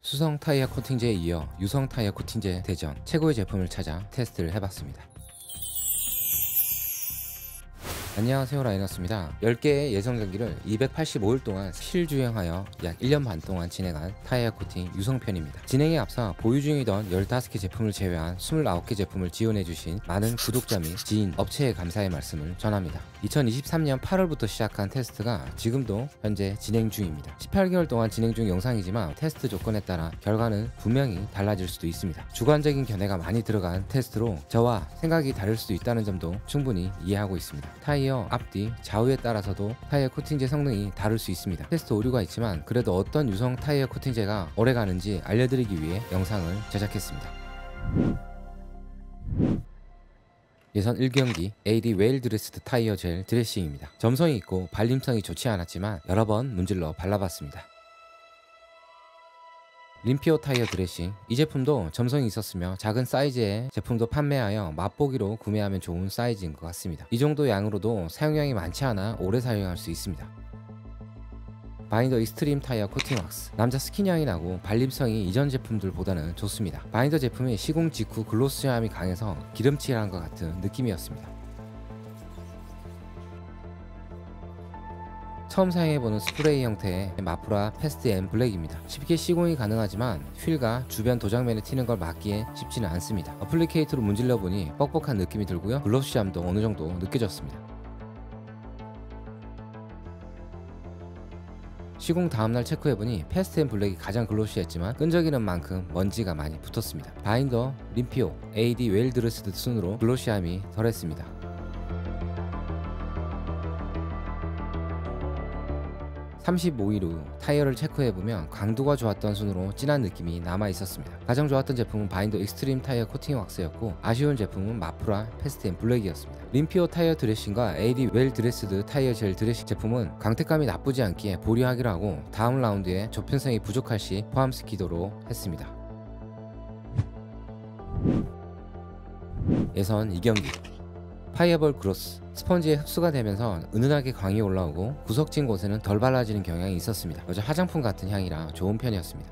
수성 타이어 코팅제에 이어 유성 타이어 코팅제 대전 최고의 제품을 찾아 테스트를 해봤습니다. 안녕하세요, 라이너스입니다. 10개의 예선 경기를 285일 동안 실주행하여 약 1년 반 동안 진행한 타이어 코팅 유성편입니다. 진행에 앞서 보유 중이던 15개 제품을 제외한 29개 제품을 지원해주신 많은 구독자 및 지인, 업체에 감사의 말씀을 전합니다. 2023년 8월부터 시작한 테스트가 지금도 현재 진행 중입니다. 18개월 동안 진행 중 영상이지만 테스트 조건에 따라 결과는 분명히 달라질 수도 있습니다. 주관적인 견해가 많이 들어간 테스트로 저와 생각이 다를 수도 있다는 점도 충분히 이해하고 있습니다. 타이어 앞뒤, 좌우에 따라서도 타이어 코팅제 성능이 다를 수 있습니다. 테스트 오류가 있지만 그래도 어떤 유성 타이어 코팅제가 오래가는지 알려드리기 위해 영상을 제작했습니다. 예선 1경기 AD 웨일 드레스드 타이어 젤 드레싱입니다. 점성이 있고 발림성이 좋지 않았지만 여러 번 문질러 발라봤습니다. 림피오 타이어 드레싱, 이 제품도 점성이 있었으며 작은 사이즈의 제품도 판매하여 맛보기로 구매하면 좋은 사이즈인 것 같습니다. 이 정도 양으로도 사용량이 많지 않아 오래 사용할 수 있습니다. 바인더 익스트림 타이어 코팅 왁스, 남자 스킨향이 나고 발림성이 이전 제품들보다는 좋습니다. 바인더 제품이 시공 직후 글로스함이 강해서 기름칠한 것 같은 느낌이었습니다. 처음 사용해보는 스프레이 형태의 마프라 패스트 앤 블랙입니다. 쉽게 시공이 가능하지만 휠과 주변 도장면에 튀는 걸 막기에 쉽지는 않습니다. 어플리케이터로 문질러보니 뻑뻑한 느낌이 들고요, 글로시함도 어느정도 느껴졌습니다. 시공 다음날 체크해보니 패스트 앤 블랙이 가장 글로시했지만 끈적이는 만큼 먼지가 많이 붙었습니다. 바인더 림피오 AD 웨일 드레스드 순으로 글로시함이 덜했습니다. 35일 후 타이어를 체크해보면 강도가 좋았던 순으로 진한 느낌이 남아있었습니다. 가장 좋았던 제품은 바인더 익스트림 타이어 코팅 왁스였고 아쉬운 제품은 마프라 패스트 앤 블랙이었습니다. 림피오 타이어 드레싱과 AD 웰 드레스드 타이어 젤 드레싱 제품은 강택감이 나쁘지 않기에 보류하기로 하고 다음 라운드에 조편성이 부족할 시 포함시키도록 했습니다. 예선 2경기 파이어볼 그로스, 스펀지에 흡수가 되면서 은은하게 광이 올라오고 구석진 곳에는 덜 발라지는 경향이 있었습니다. 여자 화장품 같은 향이라 좋은 편이었습니다.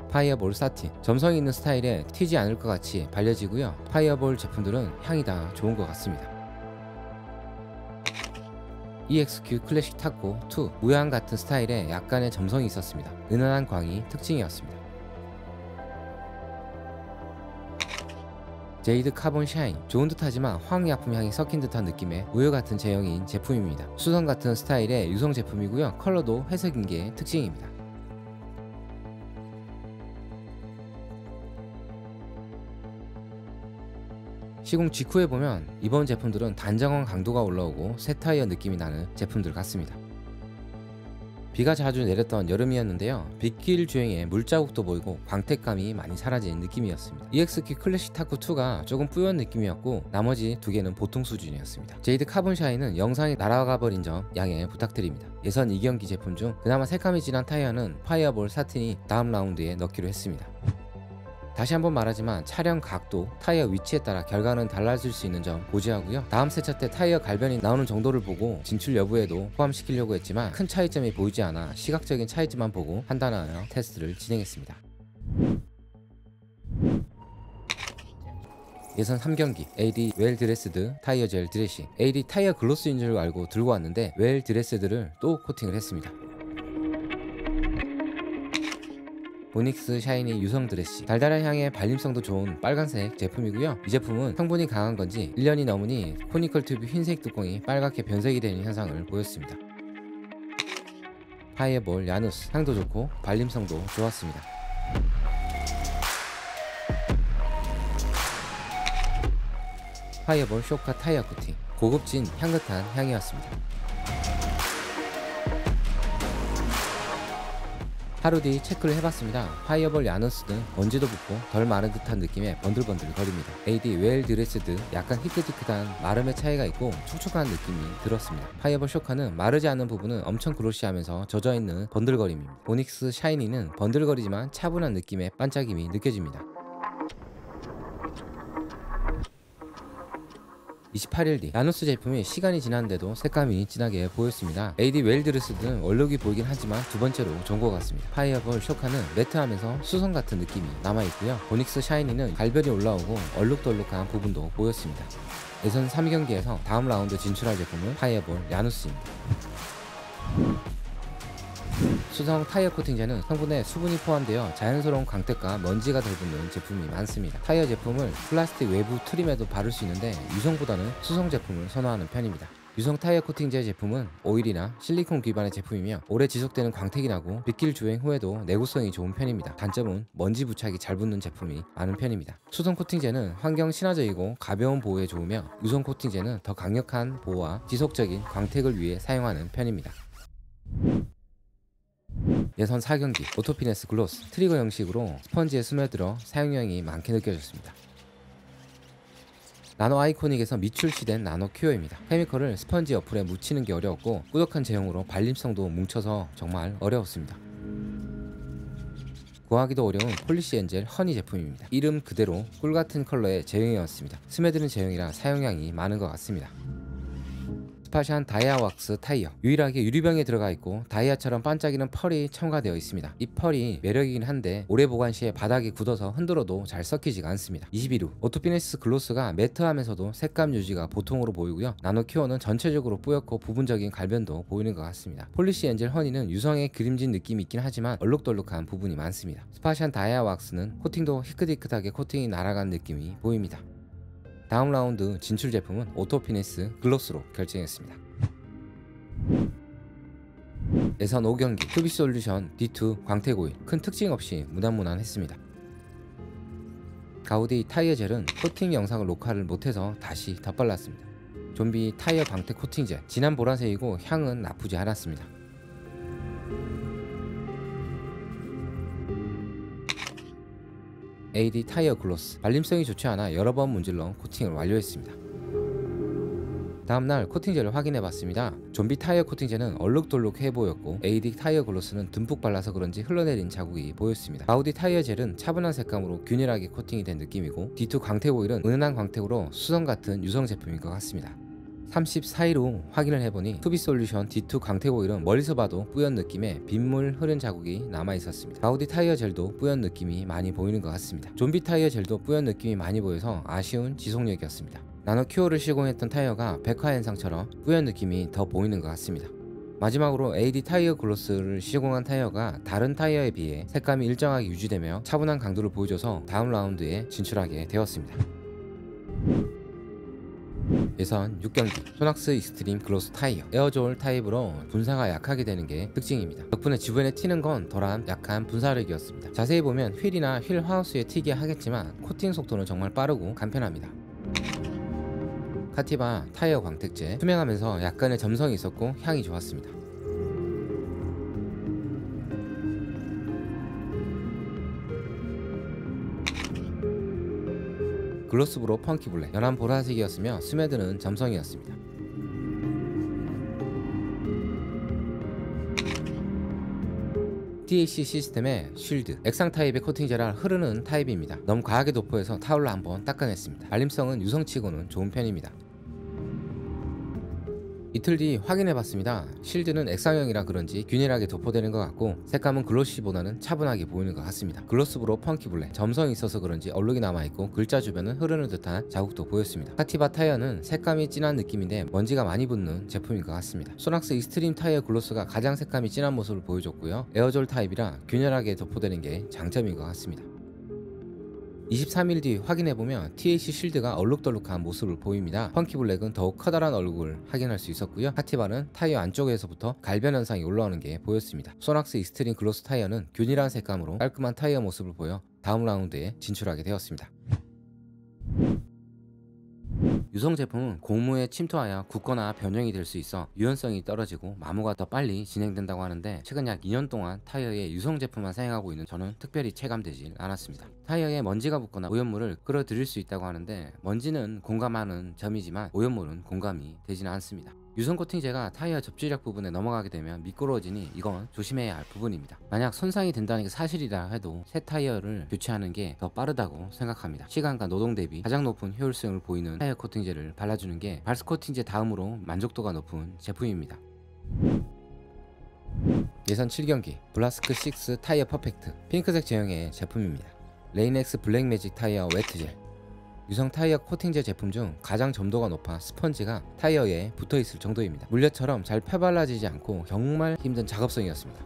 파이어볼 사틴, 점성이 있는 스타일에 튀지 않을 것 같이 발려지고요. 파이어볼 제품들은 향이 다 좋은 것 같습니다. EXQ 클래식 타코 2, 무향 같은 스타일에 약간의 점성이 있었습니다. 은은한 광이 특징이었습니다. 제이드 카본 샤인, 좋은 듯하지만 황약품 향이 섞인 듯한 느낌의 우유 같은 제형인 제품입니다. 수성 같은 스타일의 유성 제품이고요, 컬러도 회색인 게 특징입니다. 시공 직후에 보면 이번 제품들은 단정한 강도가 올라오고 새 타이어 느낌이 나는 제품들 같습니다. 비가 자주 내렸던 여름이었는데요, 빗길 주행에 물자국도 보이고 광택감이 많이 사라진 느낌이었습니다. EXQ 클래식 타쿠2가 조금 뿌연 느낌이었고 나머지 두 개는 보통 수준이었습니다. 제이드 카본 샤인은 영상이 날아가 버린 점 양해 부탁드립니다. 예선 2경기 제품 중 그나마 색감이 진한 타이어는 파이어볼 사틴이 다음 라운드에 넣기로 했습니다. 다시 한번 말하지만 차량 각도, 타이어 위치에 따라 결과는 달라질 수 있는 점 고지하고요. 다음 세차 때 타이어 갈변이 나오는 정도를 보고 진출 여부에도 포함시키려고 했지만 큰 차이점이 보이지 않아 시각적인 차이점만 보고 판단하여 테스트를 진행했습니다. 예선 3경기 AD 웰 드레스드 타이어 젤 드레싱, AD 타이어 글로스인 줄 알고 들고 왔는데 웰 드레스드를 또 코팅을 했습니다. 보닉스 샤이니 유성 드레싱, 달달한 향에 발림성도 좋은 빨간색 제품이고요. 이 제품은 성분이 강한 건지 1년이 넘으니 코니컬 튜브 흰색 뚜껑이 빨갛게 변색이 되는 현상을 보였습니다. 파이어볼 야누스, 향도 좋고 발림성도 좋았습니다. 파이어볼 쇼카 타이어 코팅, 고급진 향긋한 향이었습니다. 하루 뒤 체크를 해봤습니다. 파이어볼 야누스는 먼지도 붙고 덜 마른 듯한 느낌의 번들번들 거립니다. AD 웰 드레스드, 약간 희끗희끗한 마름의 차이가 있고 촉촉한 느낌이 들었습니다. 파이어볼 쇼카는 마르지 않는 부분은 엄청 그로시하면서 젖어있는 번들거림입니다. 보닉스 샤이니는 번들거리지만 차분한 느낌의 반짝임이 느껴집니다. 28일 뒤 라누스 제품이 시간이 지났는데도 색감이 진하게 보였습니다. AD 웰드를 쓰든 얼룩이 보이긴 하지만 두 번째로 좋은 것 같습니다. 파이어볼 쇼카는 매트하면서 수성 같은 느낌이 남아있고요. 보닉스 샤이니는 갈별이 올라오고 얼룩덜룩한 부분도 보였습니다. 예선 3경기에서 다음 라운드 진출할 제품은 파이어볼 라누스입니다. 수성 타이어 코팅제는 성분에 수분이 포함되어 자연스러운 광택과 먼지가 덜 붙는 제품이 많습니다. 타이어 제품을 플라스틱 외부 트림에도 바를 수 있는데 유성보다는 수성 제품을 선호하는 편입니다. 유성 타이어 코팅제 제품은 오일이나 실리콘 기반의 제품이며 오래 지속되는 광택이 나고 빗길 주행 후에도 내구성이 좋은 편입니다. 단점은 먼지 부착이 잘 붙는 제품이 많은 편입니다. 수성 코팅제는 환경 친화적이고 가벼운 보호에 좋으며 유성 코팅제는 더 강력한 보호와 지속적인 광택을 위해 사용하는 편입니다. 예선 4경기 오토피네스 글로스 트리거 형식으로 스펀지에 스며들어 사용량이 많게 느껴졌습니다. 나노 아이코닉에서 미출시된 나노 큐어입니다. 케미컬을 스펀지 옆에 묻히는 게 어려웠고 꾸덕한 제형으로 발림성도 뭉쳐서 정말 어려웠습니다. 구하기도 어려운 폴리시 엔젤 허니 제품입니다. 이름 그대로 꿀같은 컬러의 제형이었습니다. 스며드는 제형이라 사용량이 많은 것 같습니다. 스파샨 다이아 왁스 타이어 유일하게 유리병에 들어가 있고 다이아처럼 반짝이는 펄이 첨가되어 있습니다. 이 펄이 매력이긴 한데 오래 보관 시에 바닥이 굳어서 흔들어도 잘 섞이지가 않습니다. 21호 오토피네스 글로스가 매트하면서도 색감 유지가 보통으로 보이고요. 나노 큐어는 전체적으로 뿌옇고 부분적인 갈변도 보이는 것 같습니다. 폴리시 엔젤 허니는 유성에 그림진 느낌이 있긴 하지만 얼룩덜룩한 부분이 많습니다. 스파샨 다이아 왁스는 코팅도 희끗희끗하게 코팅이 날아간 느낌이 보입니다. 다음 라운드 진출 제품은 오토피네스 글로스로 결정했습니다. 예선 5경기 투비솔루션 D2 광택 오일 큰 특징 없이 무난무난했습니다. 가우디 타이어 젤은 코팅 영상을 녹화를 못해서 다시 덧발랐습니다. 좀비 타이어 광택 코팅 젤 진한 보라색이고 향은 나쁘지 않았습니다. AD 타이어 글로스 발림성이 좋지 않아 여러 번 문질러 코팅을 완료했습니다. 다음날 코팅제를 확인해봤습니다. 좀비 타이어 코팅제는 얼룩덜룩해 보였고 AD 타이어 글로스는 듬뿍 발라서 그런지 흘러내린 자국이 보였습니다. 가우디 타이어 젤은 차분한 색감으로 균일하게 코팅이 된 느낌이고 D2 광택 오일은 은은한 광택으로 수성같은 유성 제품인 것 같습니다. 34일 후 확인을 해보니 투비솔루션 D2 광택 오일은 멀리서 봐도 뿌연 느낌의 빗물 흐른 자국이 남아있었습니다. 가우디 타이어 젤도 뿌연 느낌이 많이 보이는 것 같습니다. 좀비 타이어 젤도 뿌연 느낌이 많이 보여서 아쉬운 지속력이었습니다. 나노 큐어를 시공했던 타이어가 백화 현상처럼 뿌연 느낌이 더 보이는 것 같습니다. 마지막으로 AD 타이어 글로스를 시공한 타이어가 다른 타이어에 비해 색감이 일정하게 유지되며 차분한 강도를 보여줘서 다음 라운드에 진출하게 되었습니다. 예선 6경기 소낙스 익스트림 글로스 타이어 에어졸 타입으로 분사가 약하게 되는 게 특징입니다. 덕분에 주변에 튀는 건 덜한 약한 분사력이었습니다. 자세히 보면 휠이나 휠 하우스에 튀게 하겠지만 코팅 속도는 정말 빠르고 간편합니다. 카티바 타이어 광택제 투명하면서 약간의 점성이 있었고 향이 좋았습니다. 글로스브로 펑키 블랙 연한 보라색이었으며 스며드는 점성이었습니다. TAC 시스템의 쉴드 액상 타입의 코팅제라 흐르는 타입입니다. 너무 과하게 도포해서 타올로 한번 닦아냈습니다. 발림성은 유성치고는 좋은 편입니다. 이틀 뒤 확인해봤습니다. 실드는 액상형이라 그런지 균일하게 도포되는 것 같고 색감은 글로시보다는 차분하게 보이는 것 같습니다. 글로스브로 펑키 블랙 점성이 있어서 그런지 얼룩이 남아있고 글자 주변은 흐르는 듯한 자국도 보였습니다. 카티바 타이어는 색감이 진한 느낌인데 먼지가 많이 붙는 제품인 것 같습니다. 소낙스 익스트림 타이어 글로스가 가장 색감이 진한 모습을 보여줬고요. 에어졸 타입이라 균일하게 도포되는 게 장점인 것 같습니다. 23일 뒤 확인해보면 TAC 실드가 얼룩덜룩한 모습을 보입니다. 펑키 블랙은 더욱 커다란 얼굴을 확인할 수 있었고요. 카티바는 타이어 안쪽에서부터 갈변 현상이 올라오는 게 보였습니다. 소낙스 익스트림 글로스 타이어는 균일한 색감으로 깔끔한 타이어 모습을 보여 다음 라운드에 진출하게 되었습니다. 유성 제품은 공무에 침투하여 굳거나 변형이 될 수 있어 유연성이 떨어지고 마모가 더 빨리 진행된다고 하는데 최근 약 2년 동안 타이어에 유성 제품만 사용하고 있는 저는 특별히 체감되질 않았습니다. 타이어에 먼지가 붙거나 오염물을 끌어들일 수 있다고 하는데 먼지는 공감하는 점이지만 오염물은 공감이 되지는 않습니다. 유성 코팅제가 타이어 접지력 부분에 넘어가게 되면 미끄러워지니 이건 조심해야 할 부분입니다. 만약 손상이 된다는 게 사실이라 해도 새 타이어를 교체하는 게 더 빠르다고 생각합니다. 시간과 노동 대비 가장 높은 효율성을 보이는 타이어 코팅제를 발라주는 게 발스 코팅제 다음으로 만족도가 높은 제품입니다. 예선 7경기 블라스크 6 타이어 퍼펙트 핑크색 제형의 제품입니다. 레인엑스 블랙 매직 타이어 웨트젤. 유성 타이어 코팅제 제품 중 가장 점도가 높아 스펀지가 타이어에 붙어있을 정도입니다. 물엿처럼 잘 펴발라지지 않고 정말 힘든 작업성이었습니다.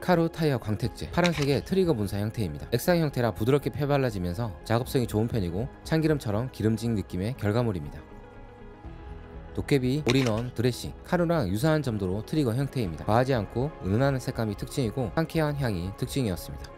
카루 타이어 광택제 파란색의 트리거 분사 형태입니다. 엑사이 형태라 부드럽게 펴발라지면서 작업성이 좋은 편이고 참기름처럼 기름진 느낌의 결과물입니다. 도깨비 올인원 드레싱 카루랑 유사한 점도로 트리거 형태입니다. 과하지 않고 은은한 색감이 특징이고 상쾌한 향이 특징이었습니다.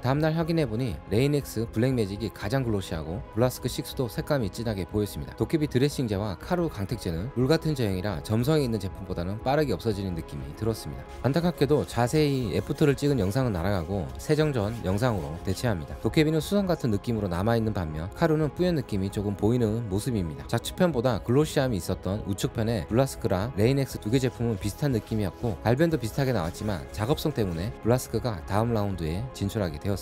다음날 확인해보니 레인엑스 블랙매직이 가장 글로시하고 블라스크 6도 색감이 진하게 보였습니다. 도깨비 드레싱제와 카루 강택제는 물같은 제형이라 점성이 있는 제품보다는 빠르게 없어지는 느낌이 들었습니다. 안타깝게도 자세히 애프터를 찍은 영상은 날아가고 세정 전 영상으로 대체합니다. 도깨비는 수성같은 느낌으로 남아있는 반면 카루는 뿌연 느낌이 조금 보이는 모습입니다. 작추편보다 글로시함이 있었던 우측편의 블라스크랑 레인엑스 두 개 제품은 비슷한 느낌이었고 발변도 비슷하게 나왔지만 작업성 때문에 블라스크가 다음 라운드에 진출하게 되었습니다.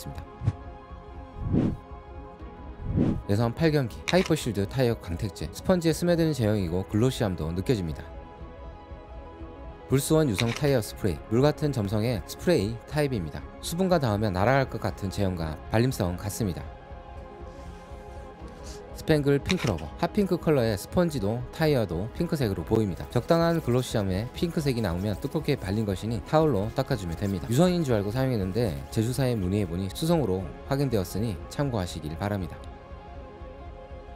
예선 8경기 하이퍼실드 타이어 광택제 스펀지에 스며드는 제형이고 글로시함도 느껴집니다. 불스원 유성 타이어 스프레이 물같은 점성의 스프레이 타입입니다. 수분과 닿으면 날아갈 것 같은 제형과 발림성 같습니다. 스팽글 핑크러버 핫핑크 컬러의 스펀지도 타이어도 핑크색으로 보입니다. 적당한 글로시함에 핑크색이 나오면 두껍게 발린 것이니 타올로 닦아주면 됩니다. 유성인 줄 알고 사용했는데 제조사에 문의해보니 수성으로 확인되었으니 참고하시길 바랍니다.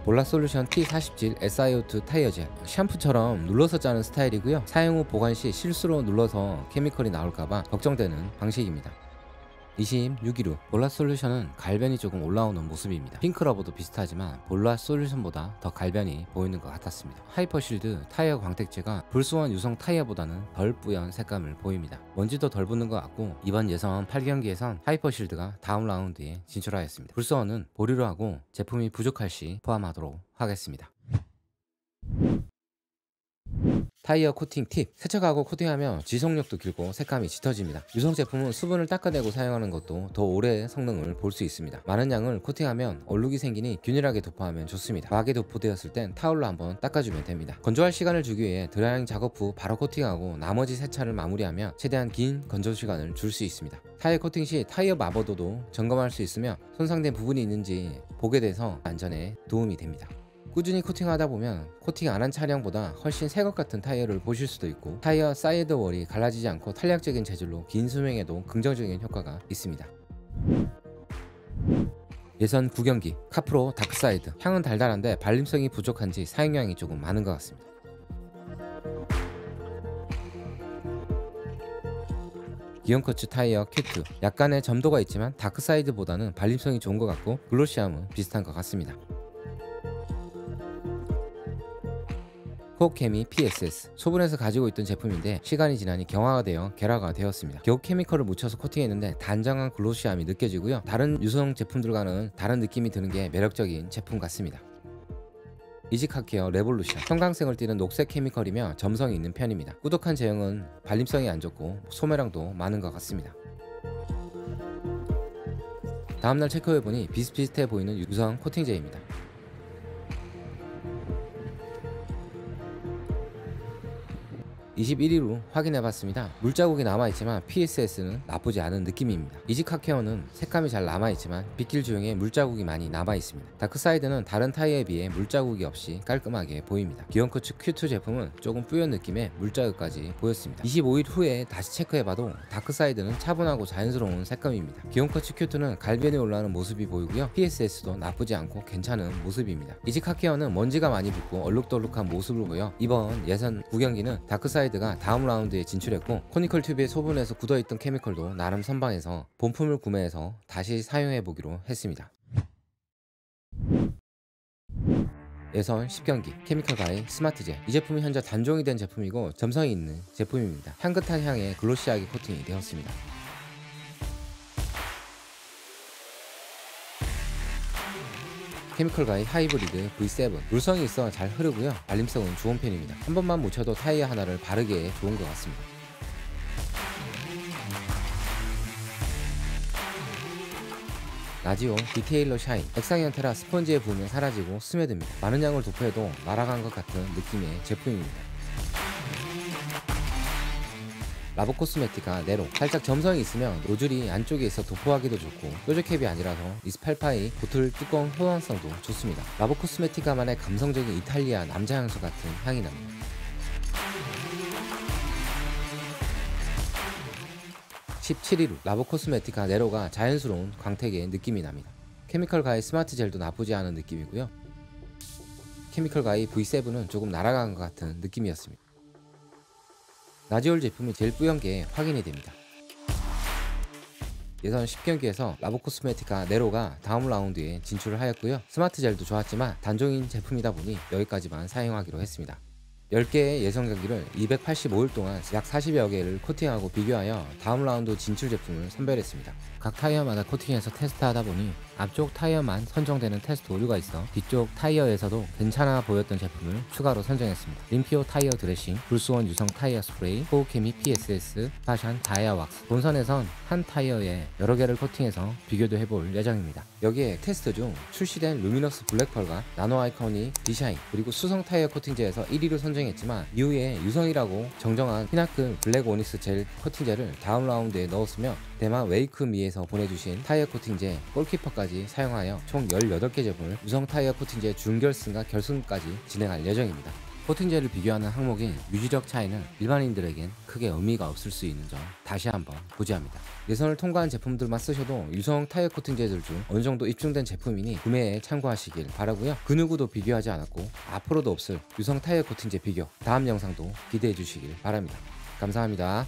볼라솔루션 T40질 SiO2 타이어 젤 샴푸처럼 눌러서 짜는 스타일이고요. 사용 후 보관 시 실수로 눌러서 케미컬이 나올까봐 걱정되는 방식입니다. 2615 볼라 솔루션은 갈변이 조금 올라오는 모습입니다. 핑크러버도 비슷하지만 볼라 솔루션보다 더 갈변이 보이는 것 같았습니다. 하이퍼실드 타이어 광택제가 불스원 유성 타이어보다는 덜 뿌연 색감을 보입니다. 먼지도 덜 붙는 것 같고 이번 예선 8경기에선 하이퍼실드가 다음 라운드에 진출하였습니다. 불스원은 보류를 하고 제품이 부족할 시 포함하도록 하겠습니다. 타이어 코팅 팁 세척하고 코팅하면 지속력도 길고 색감이 짙어집니다. 유성 제품은 수분을 닦아내고 사용하는 것도 더 오래 성능을 볼 수 있습니다. 많은 양을 코팅하면 얼룩이 생기니 균일하게 도포하면 좋습니다. 과하게 도포되었을 땐 타올로 한번 닦아주면 됩니다. 건조할 시간을 주기 위해 드라이잉 작업 후 바로 코팅하고 나머지 세차를 마무리하며 최대한 긴 건조 시간을 줄 수 있습니다. 타이어 코팅 시 타이어 마모도도 점검할 수 있으며 손상된 부분이 있는지 보게 돼서 안전에 도움이 됩니다. 꾸준히 코팅하다 보면 코팅 안 한 차량보다 훨씬 새 것 같은 타이어를 보실 수도 있고 타이어 사이드 월이 갈라지지 않고 탄력적인 재질로 긴 수명에도 긍정적인 효과가 있습니다. 예선 9경기 카프로 다크사이드 향은 달달한데 발림성이 부족한지 사용량이 조금 많은 것 같습니다. 기어커츠 타이어 큐트 약간의 점도가 있지만 다크사이드보다는 발림성이 좋은 것 같고 글로시함은 비슷한 것 같습니다. 코케미 PSS 소분해서 가지고 있던 제품인데 시간이 지나니 경화가 되어 결화가 되었습니다. 겨우 케미컬을 묻혀서 코팅했는데 단정한 글로시함이 느껴지고요. 다른 유성 제품들과는 다른 느낌이 드는 게 매력적인 제품 같습니다. 이지카케어 레볼루션 형광색을 띠는 녹색 케미컬이며 점성이 있는 편입니다. 꾸덕한 제형은 발림성이 안 좋고 소매량도 많은 것 같습니다. 다음날 체크해보니 비슷비슷해 보이는 유성 코팅제입니다. 21위로 확인해봤습니다. 물자국이 남아있지만 PSS는 나쁘지 않은 느낌입니다. 이지카케어는 색감이 잘 남아있지만 빗길 주행에 물자국이 많이 남아있습니다. 다크사이드는 다른 타이어에 비해 물자국이 없이 깔끔하게 보입니다. 기어커츠 Q2 제품은 조금 뿌연 느낌의 물자국까지 보였습니다. 25일 후에 다시 체크해봐도 다크사이드는 차분하고 자연스러운 색감입니다. 기어커츠 Q2는 갈변이 올라오는 모습이 보이고요. PSS도 나쁘지 않고 괜찮은 모습입니다. 이지카케어는 먼지가 많이 붙고 얼룩덜룩한 모습을 보여 이번 예선 9경기는 다크사이드가 다음 라운드에 진출했고 코니컬 튜브에 소분해서 굳어있던 케미컬도 나름 선방해서 본품을 구매해서 다시 사용해보기로 했습니다. 예선 10경기 케미컬 바이 스마트젤 이 제품은 현재 단종이 된 제품이고 점성이 있는 제품입니다. 향긋한 향에 글로시하게 코팅이 되었습니다. 케미컬가의 하이브리드 V7 물성이 있어 잘 흐르고요. 발림성은 좋은 편입니다. 한 번만 묻혀도 타이어 하나를 바르기에 좋은 것 같습니다. 라지오 디테일러 샤인 액상형 테라 스펀지에 부으면 사라지고 스며듭니다. 많은 양을 도포해도 날아간 것 같은 느낌의 제품입니다. 라보코스메티카 네로 살짝 점성이 있으면 노즐이 안쪽에 있어 도포하기도 좋고 뾰족캡이 아니라서 이스팔파의 보틀 뚜껑 호환성도 좋습니다. 라보코스메티카만의 감성적인 이탈리아 남자 향수 같은 향이 납니다. (17위로) 라보코스메티카 네로가 자연스러운 광택의 느낌이 납니다. 케미컬가의 스마트 젤도 나쁘지 않은 느낌이고요. 케미컬가의 V7은 조금 날아간 것 같은 느낌이었습니다. 라지올 제품이 제일 뿌연 게 확인이 됩니다. 예선 10경기에서 라보코스메티카 네로가 다음 라운드에 진출을 하였고요. 스마트 젤도 좋았지만 단종인 제품이다 보니 여기까지만 사용하기로 했습니다. 10개의 예선 경기를 285일 동안 약 40여 개를 코팅하고 비교하여 다음 라운드 진출 제품을 선별했습니다. 각 타이어마다 코팅해서 테스트하다 보니 앞쪽 타이어만 선정되는 테스트 오류가 있어 뒤쪽 타이어에서도 괜찮아 보였던 제품을 추가로 선정했습니다. 림피오 타이어 드레싱, 불수원 유성 타이어 스프레이, 포우케미 PSS, 파샨 다이아 왁스. 본선에선 한 타이어에 여러 개를 코팅해서 비교도 해볼 예정입니다. 여기에 테스트 중 출시된 루미너스 블랙펄과 나노 아이코닉 디샤인 그리고 수성 타이어 코팅제에서 1위로 선정했지만 이후에 유성이라고 정정한 피나클 블랙 오닉스 젤 코팅제를 다음 라운드에 넣었으며 대만 웨이크미에서 보내주신 타이어 코팅제 골키퍼까지 사용하여 총 18개 제품을 유성 타이어 코팅제 준결승과 결승까지 진행할 예정입니다. 코팅제를 비교하는 항목인 유지력 차이는 일반인들에겐 크게 의미가 없을 수 있는 점 다시 한번 고지합니다. 예선을 통과한 제품들만 쓰셔도 유성 타이어 코팅제들 중 어느정도 입증된 제품이니 구매에 참고하시길 바라고요. 그 누구도 비교하지 않았고 앞으로도 없을 유성 타이어 코팅제 비교 다음 영상도 기대해 주시길 바랍니다. 감사합니다.